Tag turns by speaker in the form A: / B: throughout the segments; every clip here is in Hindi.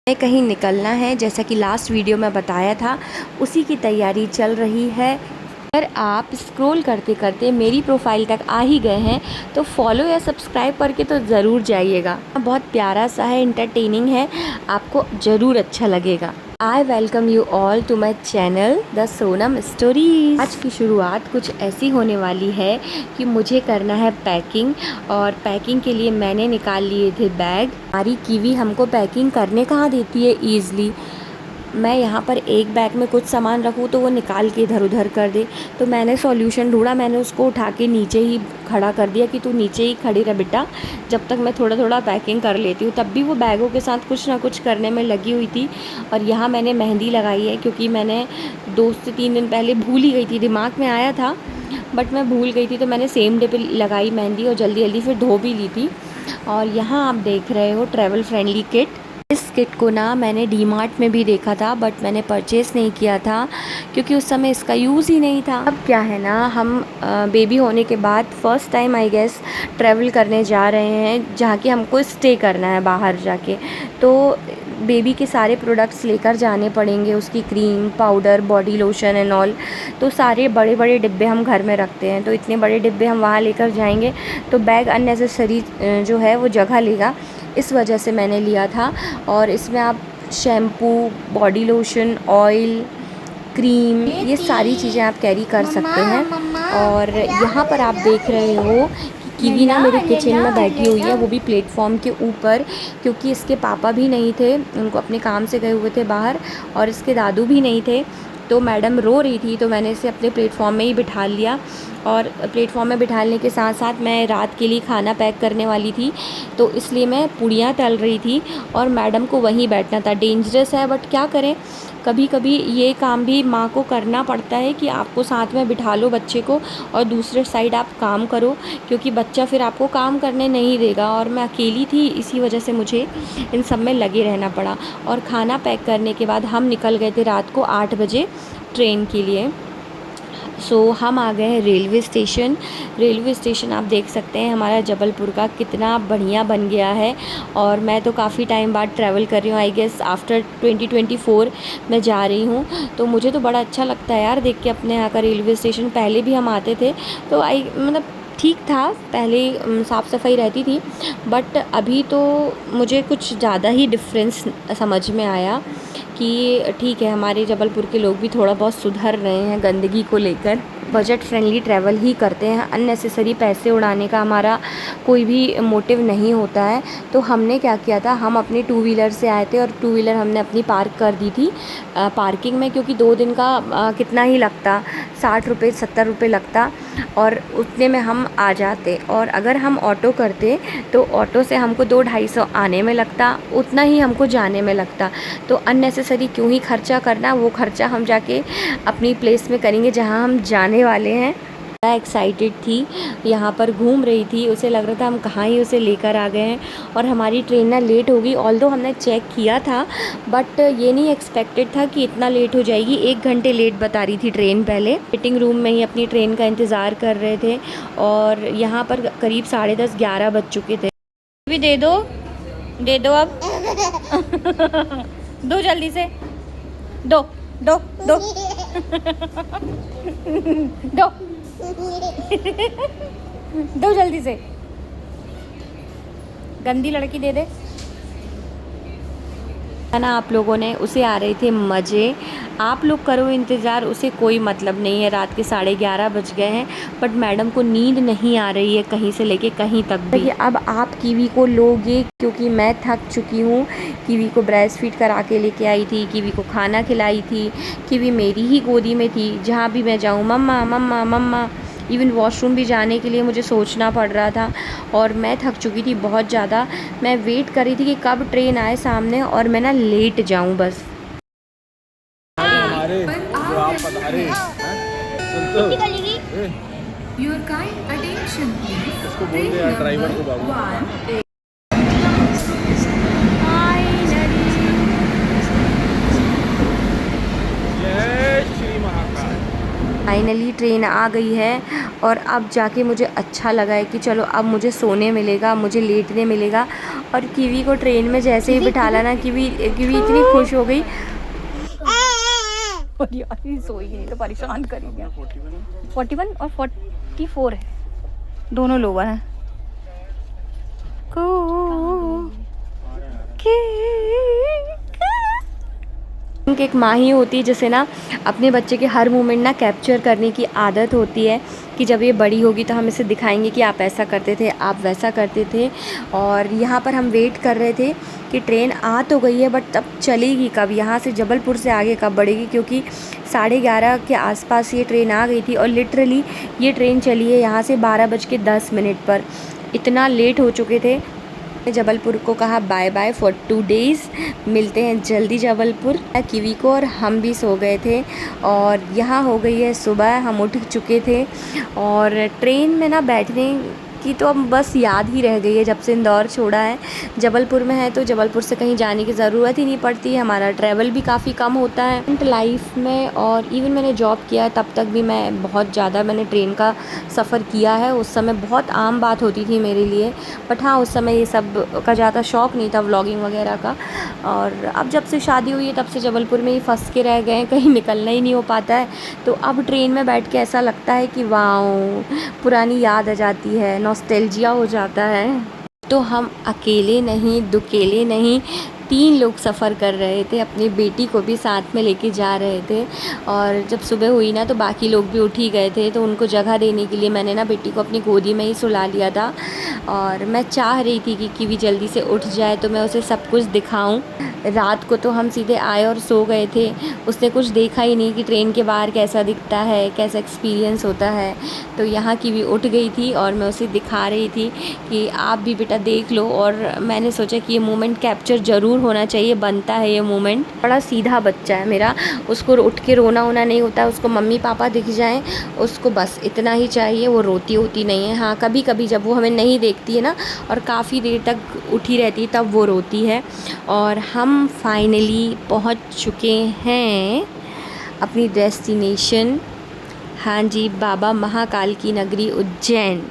A: हमें कहीं निकलना है, जैसा कि लास्ट वीडियो में बताया था, उसी की तैयारी चल रही है। अगर आप स्क्रॉल करते करते मेरी प्रोफाइल तक आ ही गए हैं तो फॉलो या सब्सक्राइब करके तो ज़रूर जाइएगा। बहुत प्यारा सा है, इंटरटेनिंग है, आपको ज़रूर अच्छा लगेगा। I welcome you all to my channel the Sonam stories. आज की शुरुआत कुछ ऐसी होने वाली है कि मुझे करना है पैकिंग, और पैकिंग के लिए मैंने निकाल लिए थे बैग। हमारी कीवी हमको पैकिंग करने कहाँ देती है ईज़िली। मैं यहाँ पर एक बैग में कुछ सामान रखूँ तो वो निकाल के इधर उधर कर दे। तो मैंने सॉल्यूशन ढूंढा, मैंने उसको उठा के नीचे ही खड़ा कर दिया कि तू नीचे ही खड़ी रह बेटा, जब तक मैं थोड़ा थोड़ा पैकिंग कर लेती हूँ। तब भी वो बैगों के साथ कुछ ना कुछ करने में लगी हुई थी। और यहाँ मैंने मेहंदी लगाई है, क्योंकि मैंने 2 से 3 दिन पहले भूल ही गई थी, दिमाग में आया था बट मैं भूल गई थी, तो मैंने सेम डे पे लगाई मेहंदी और जल्दी जल्दी फिर धो भी ली थी। और यहाँ आप देख रहे हो ट्रैवल फ्रेंडली किट। इस किट को ना मैंने डी मार्ट में भी देखा था बट मैंने परचेज़ नहीं किया था, क्योंकि उस समय इसका यूज़ ही नहीं था। अब क्या है ना, हम बेबी होने के बाद first time I guess travel करने जा रहे हैं, जहाँ कि हमको स्टे करना है बाहर जाके। तो बेबी के सारे प्रोडक्ट्स लेकर जाने पड़ेंगे, उसकी cream, powder, body lotion and all. तो सारे बड़े बड़े डिब्बे हम घर में रखते हैं, तो इतने बड़े डिब्बे हम वहाँ लेकर जाएंगे तो बैग अननेसेसरी जो है वो जगह लेगा। इस वजह से मैंने लिया था। और इसमें आप shampoo, body lotion, oil, cream, ये सारी चीज़ें आप कैरी कर सकते हैं। और यहाँ पर आप देख रहे हो कि कीवी ना मेरे किचन में बैठी हुई है, वो भी प्लेटफॉर्म के ऊपर, क्योंकि इसके पापा भी नहीं थे, उनको अपने काम से गए हुए थे बाहर, और इसके दादू भी नहीं थे। तो मैडम रो रही थी तो मैंने इसे अपने प्लेटफॉर्म में ही बिठा लिया। और प्लेटफॉर्म में बिठाने के साथ साथ मैं रात के लिए खाना पैक करने वाली थी, तो इसलिए मैं पूड़ियाँ तल रही थी और मैडम को वहीं बैठना था। डेंजरस है बट क्या करें, कभी कभी ये काम भी माँ को करना पड़ता है कि आपको साथ में बिठा लो बच्चे को और दूसरे साइड आप काम करो, क्योंकि बच्चा फिर आपको काम करने नहीं देगा। और मैं अकेली थी, इसी वजह से मुझे इन सब में लगे रहना पड़ा। और खाना पैक करने के बाद हम निकल गए थे रात को 8 बजे ट्रेन के लिए। हम आ गए हैं रेलवे स्टेशन। रेलवे स्टेशन आप देख सकते हैं हमारा जबलपुर का कितना बढ़िया बन गया है। और मैं तो काफ़ी टाइम बाद ट्रैवल कर रही हूँ, आई गेस आफ्टर 2024 मैं जा रही हूँ। तो मुझे तो बड़ा अच्छा लगता है यार देख के अपने यहाँ का रेलवे स्टेशन। पहले भी हम आते थे तो मतलब ठीक था, पहले साफ़ सफाई रहती थी, बट अभी तो मुझे कुछ ज़्यादा ही डिफरेंस समझ में आया कि ठीक है, हमारे जबलपुर के लोग भी थोड़ा बहुत सुधर रहे हैं गंदगी को लेकर। बजट फ्रेंडली ट्रैवल ही करते हैं, अननेसेसरी पैसे उड़ाने का हमारा कोई भी मोटिव नहीं होता है। तो हमने क्या किया था, हम अपनी टू व्हीलर से आए थे और टू व्हीलर हमने अपनी पार्क कर दी थी पार्किंग में, क्योंकि 2 दिन का कितना ही लगता, 60 रुपये 70 रुपये लगता, और उतने में हम आ जाते। और अगर हम ऑटो करते तो ऑटो से हमको 200-250 आने में लगता, उतना ही हमको जाने में लगता। तो अननेसेसरी क्यों ही खर्चा करना, वो खर्चा हम जाके अपनी प्लेस में करेंगे जहाँ हम जाने वाले हैं। बड़ा एक्साइटेड थी, यहाँ पर घूम रही थी, उसे लग रहा था हम कहाँ ही उसे लेकर आ गए हैं। और हमारी ट्रेन ना लेट होगी, ऑल्दो हमने चेक किया था बट ये नहीं एक्सपेक्टेड था कि इतना लेट हो जाएगी। 1 घंटे लेट बता रही थी ट्रेन। पहले वेटिंग रूम में ही अपनी ट्रेन का इंतज़ार कर रहे थे और यहाँ पर करीब 10:30-11 बज चुके थे। भी दे दो, दे दो अब दो जल्दी से, दो दो दो दो दो जल्दी से, गंदी लड़की दे दे है ना। आप लोगों ने, उसे आ रहे थे मज़े। आप लोग करो इंतज़ार, उसे कोई मतलब नहीं है। रात के 11:30 बज गए हैं बट मैडम को नींद नहीं आ रही है कहीं से लेके कहीं तक भी। अब आप कीवी को लोगे, क्योंकि मैं थक चुकी हूँ। कीवी को ब्रेस्ट फीड करा के लेके आई थी, कीवी को खाना खिलाई थी, कीवी मेरी ही गोदी में थी। जहाँ भी मैं जाऊँ मम्मा मम्मा मम्मा, इवन वॉशरूम भी जाने के लिए मुझे सोचना पड़ रहा था। और मैं थक चुकी थी बहुत ज़्यादा। मैं वेट कर रही थी कि कब ट्रेन आए सामने और मैं ना लेट जाऊं बस।
B: हमारे जो आप बता रहे हैं, सुन तो
C: Your kind attention please.
B: इसको बोल दे यार ड्राइवर को बाबू। जय श्री महाकाल।
A: फाइनली ट्रेन आ गई है और अब जाके मुझे अच्छा लगा है कि चलो अब मुझे सोने मिलेगा, मुझे लेटने मिलेगा। और कीवी को ट्रेन में जैसे ही बिठाला ना, कीवी इतनी खुश हो गई। और यार ये सोई नहीं तो परेशान करेंगे। 41 और 44 है, दोनों लोअर हैं। एक माँ ही होती है जिसे ना अपने बच्चे के हर मोमेंट ना कैप्चर करने की आदत होती है कि जब ये बड़ी होगी तो हम इसे दिखाएंगे कि आप ऐसा करते थे, आप वैसा करते थे। और यहाँ पर हम वेट कर रहे थे कि ट्रेन आ तो गई है बट अब चलेगी कब, यहाँ से जबलपुर से आगे कब बढ़ेगी, क्योंकि 11:30 के आसपास ये ट्रेन आ गई थी और लिटरली ये ट्रेन चली है यहाँ से 12:10 पर। इतना लेट हो चुके थे। जबलपुर को कहा बाय बाय फॉर 2 डेज़, मिलते हैं जल्दी जबलपुर। कीवी को और हम भी सो गए थे और यहाँ हो गई है सुबह, हम उठ चुके थे। और ट्रेन में ना बैठने की तो अब बस याद ही रह गई है जब से इंदौर छोड़ा है। जबलपुर में है तो जबलपुर से कहीं जाने की ज़रूरत ही नहीं पड़ती, हमारा ट्रैवल भी काफ़ी कम होता है लाइफ में। और इवन मैंने जॉब किया है तब तक भी मैं बहुत ज़्यादा मैंने ट्रेन का सफ़र किया है। उस समय बहुत आम बात होती थी मेरे लिए, बट हाँ उस समय ये सब का ज़्यादा शौक़ नहीं था, व्लॉगिंग वगैरह का। और अब जब से शादी हुई है तब से जबलपुर में ही फंस के रह गए हैं, कहीं निकलना ही नहीं हो पाता है। तो अब ट्रेन में बैठ के ऐसा लगता है कि वाओ, पुरानी याद आ जाती है, नॉस्टैल्जिया हो जाता है। तो हम अकेले नहीं, दुकेले नहीं, 3 लोग सफ़र कर रहे थे, अपनी बेटी को भी साथ में लेके जा रहे थे। और जब सुबह हुई ना तो बाकी लोग भी उठ ही गए थे, तो उनको जगह देने के लिए मैंने ना बेटी को अपनी गोदी में ही सुला लिया था। और मैं चाह रही थी कि कीवी जल्दी से उठ जाए तो मैं उसे सब कुछ दिखाऊं। रात को तो हम सीधे आए और सो गए थे, उसने कुछ देखा ही नहीं कि ट्रेन के बाहर कैसा दिखता है, कैसा एक्सपीरियंस होता है। तो यहाँ कीवी उठ गई थी और मैं उसे दिखा रही थी कि आप भी बेटा देख लो। और मैंने सोचा कि ये मोमेंट कैप्चर ज़रूर होना चाहिए, बनता है ये मोमेंट। बड़ा सीधा बच्चा है मेरा, उसको उठ के रोना वोना नहीं होता, उसको मम्मी पापा दिख जाएं उसको बस इतना ही चाहिए, वो रोती होती नहीं है। हाँ कभी कभी जब वो हमें नहीं देखती है ना और काफ़ी देर तक उठी रहती है तब वो रोती है। और हम फाइनली पहुंच चुके हैं अपनी डेस्टिनेशन, हाँ जी, बाबा महाकाल की नगरी उज्जैन।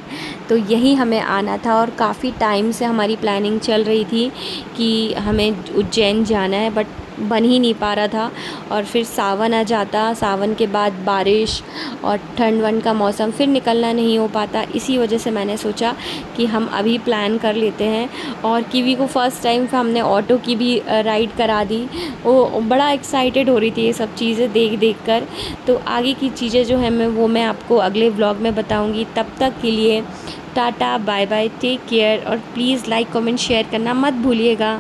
A: तो यही हमें आना था और काफ़ी टाइम से हमारी प्लानिंग चल रही थी कि हमें उज्जैन जाना है, बट बन ही नहीं पा रहा था। और फिर सावन आ जाता, सावन के बाद बारिश और ठंड वंड का मौसम, फिर निकलना नहीं हो पाता। इसी वजह से मैंने सोचा कि हम अभी प्लान कर लेते हैं। और कीवी को फ़र्स्ट टाइम हमने ऑटो की भी राइड करा दी, वो बड़ा एक्साइटेड हो रही थी ये सब चीज़ें देख देख कर। तो आगे की चीज़ें जो हैं मैं आपको अगले व्लॉग में बताऊँगी। तब तक के लिए tata bye bye, take care और प्लीज़ लाइक कमेंट शेयर करना मत भूलिएगा।